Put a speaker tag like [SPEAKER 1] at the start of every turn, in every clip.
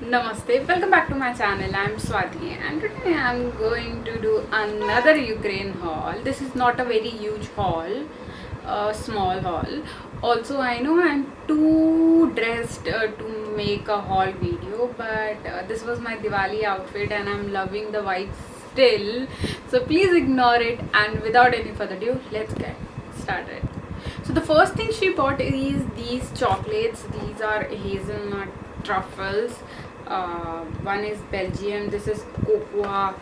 [SPEAKER 1] Namaste, welcome back to my channel. I'm Swati and today I'm going to do another Ukraine haul. This is not a very huge haul, a small haul. Also, I know I'm too dressed to make a haul video, but this was my Diwali outfit and I'm loving the vibe still. So please ignore it, and without any further ado, let's get started. So the first thing she bought is these chocolates. These are hazelnut truffles. One is Belgium, this is cocoa,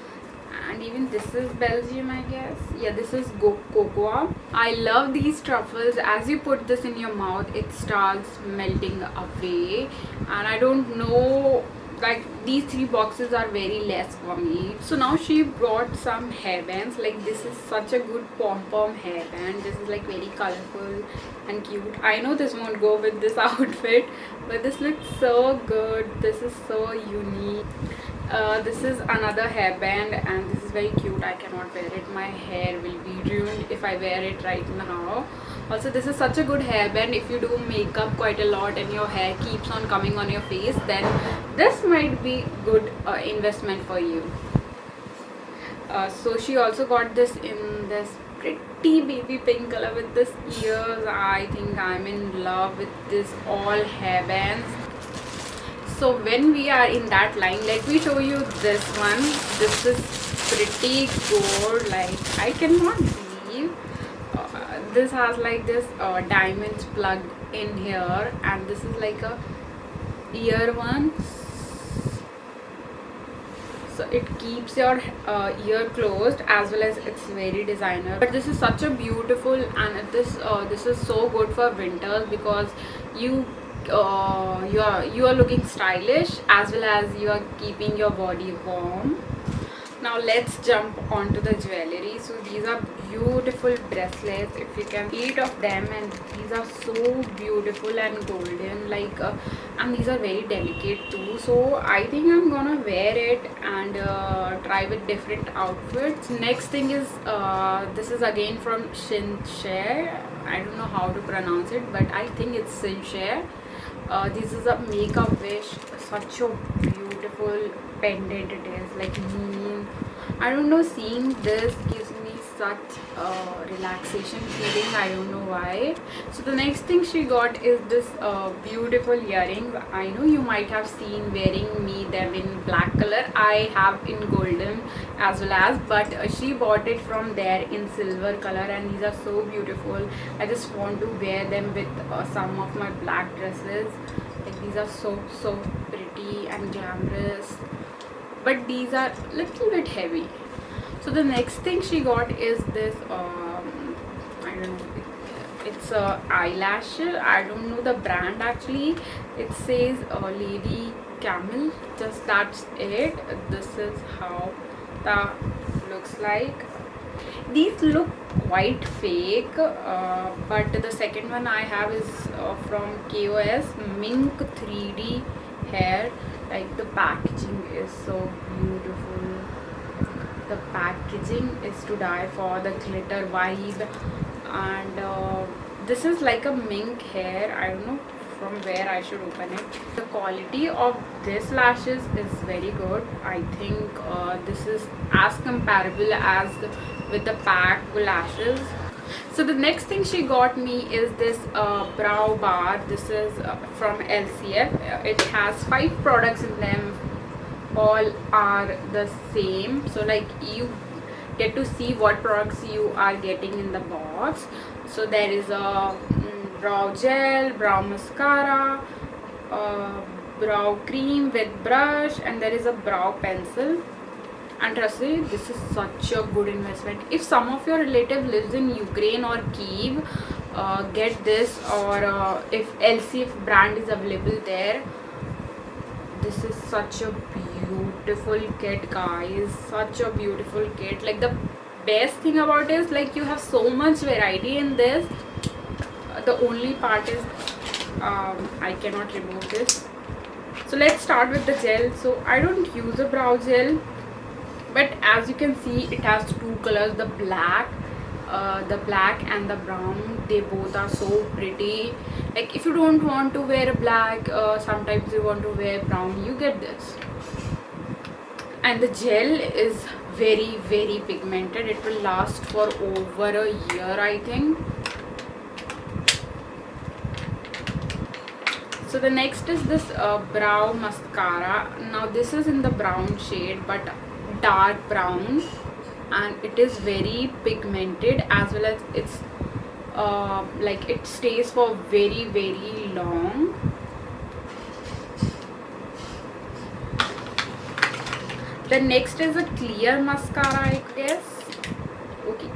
[SPEAKER 1] and even this is Belgium, I guess. Yeah, this is cocoa. I love these truffles. As you put this in your mouth, it starts melting away, and I don't know, like these three boxes are very less for me. So now she brought some hairbands. Like this is such a good pom-pom hairband. This is like very colorful and cute. I know this won't go with this outfit, but this looks so good. This is so unique. This is another hairband and this is very cute. I cannot wear it. My hair will be ruined if I wear it right now. Also, this is such a good hairband. If you do makeup quite a lot and your hair keeps on coming on your face, then this might be good investment for you. So she also got this in this pretty baby pink color with this ears. I think I'm in love with this all hairbands. So when we are in that line, let me show you this one. This is pretty good. Like I cannot believe this has like this diamonds plug in here, and this is like a ear one. So it keeps your ear closed, as well as it's very designer. But this is such a beautiful, and this is so good for winters because you are looking stylish as well as you are keeping your body warm. Now let's jump onto the jewelry. So these are beautiful bracelets, if you can, 8 of them, and these are so beautiful and golden, like and these are very delicate too. So I think I'm gonna wear it and try with different outfits. Next thing is this is again from Sincere. I don't know how to pronounce it, but I think it's Sincere. This is a Make-A-Wish. Such a beautiful pendant it is, like moon. I don't know, seeing this gives me such a relaxation feeling. I don't know why. So the next thing she got is this beautiful earring. I know you might have seen wearing me them in black color. I have in golden as well as, but she bought it from there in silver color, and these are so beautiful. I just want to wear them with some of my black dresses. Like these are so pretty and glamorous, but these are little bit heavy. So the next thing she got is this I don't know, it's a eyelash. I don't know the brand actually. It says Lady Camel. Just that's it. This is how that looks like. These look quite fake, but the second one I have is from KOS Mink 3D hair. Like the packaging is so beautiful. The packaging is to die for, the glitter vibe, and this is like a mink hair. I don't know from where I should open it. The quality of this lashes is very good. I think this is as comparable as with the pack lashes. So the next thing she got me is this brow bar. This is from LCF. It has 5 products in them. All are the same. So like you get to see what products you are getting in the box. So there is a brow gel, brow mascara, brow cream with brush, and there is a brow pencil. And trust me, this is such a good investment. If some of your relative lives in Ukraine or Kyiv, get this, or if LCF brand is available there. This is such a beautiful kit, guys. Such a beautiful kit. Like the best thing about it is like you have so much variety in this. The only part is I cannot remove this. So let's start with the gel. So I don't use a brow gel, but as you can see, it has 2 colors, the black the black and the brown, they both are so pretty. Like if you don't want to wear black, sometimes you want to wear brown, you get this. And the gel is very pigmented. It will last for over a year, I think. So the next is this brow mascara. Now this is in the brown shade, but dark brown, and it is very pigmented, as well as it's like it stays for very long. The next is a clear mascara, I guess. Okay.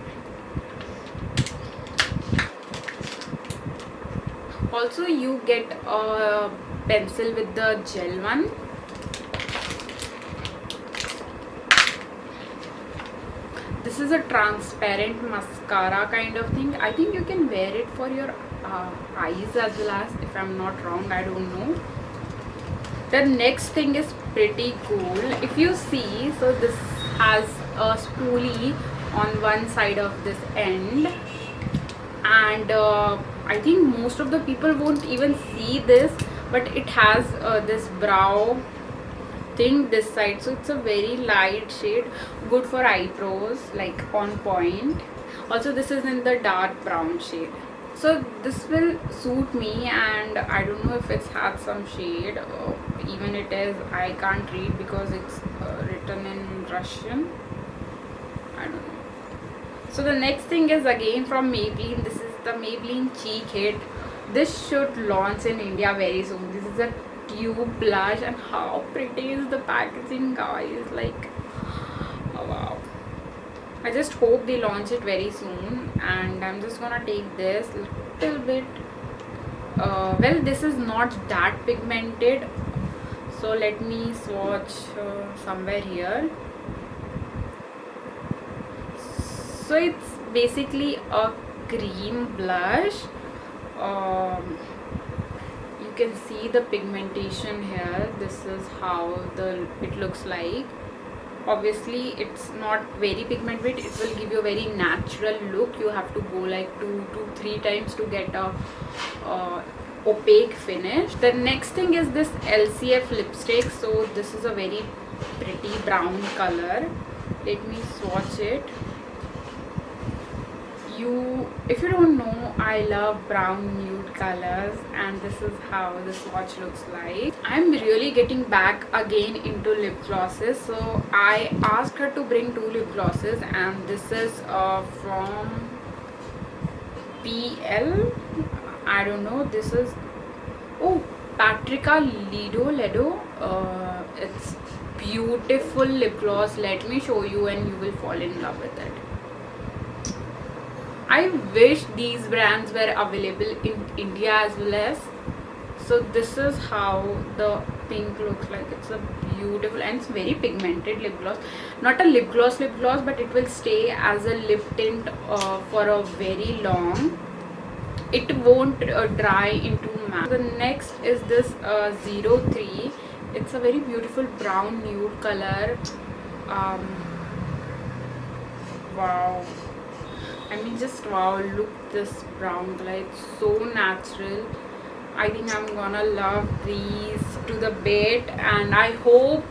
[SPEAKER 1] Also you get a pencil with the gel one. This is a transparent mascara kind of thing. I think you can wear it for your eyes as well, as, if I'm not wrong, I don't know. The next thing is pretty cool. If you see, so this has a spoolie on one side of this end, and I think most of the people won't even see this, but it has this brow thing this side, so it's a very light shade, good for eyebrows, like on point. Also this is in the dark brown shade, so this will suit me. And I don't know if it's had some shade, even it is, I can't read because it's written in Russian, I don't know. So the next thing is again from Maybelline. This is the Maybelline Cheek Hit. This should launch in India very soon. This is a tube blush, and how pretty is the packaging, guys, like, oh wow. I just hope they launch it very soon. And I'm just gonna take this little bit, well, this is not that pigmented, so let me swatch somewhere here. So it's basically a cream blush. You can see the pigmentation here. This is how it looks like. Obviously it's not very pigmented, it will give you a very natural look. You have to go like 2 to 3 times to get a opaque finish. The next thing is this LCF lipstick. So this is a very pretty brown color. Let me swatch it. If you don't know, I love brown nude colors, and this is how the swatch looks like. I'm really getting back again into lip glosses, so I asked her to bring 2 lip glosses, and this is from PL, I don't know. This is, oh, Patricia Ledo. It's beautiful lip gloss. Let me show you and you will fall in love with it. I wish these brands were available in India as well as. So this is how the pink looks like. It's a beautiful, and it's very pigmented lip gloss. Not a lip gloss, but it will stay as a lip tint for a very long. It won't dry into matte. The next is this 03. It's a very beautiful brown nude color. Wow. I mean, just wow, look this brown color. It's so natural. I think I'm gonna love these to the bit, and I hope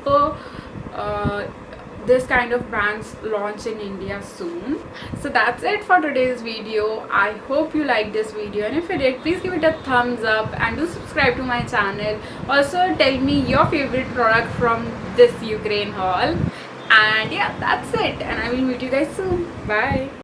[SPEAKER 1] this kind of brands launch in India soon. So that's it for today's video. I hope you liked this video, and if you did, please give it a thumbs up and do subscribe to my channel. Also tell me your favorite product from this Ukraine haul. And yeah, that's it, and I will meet you guys soon. Bye.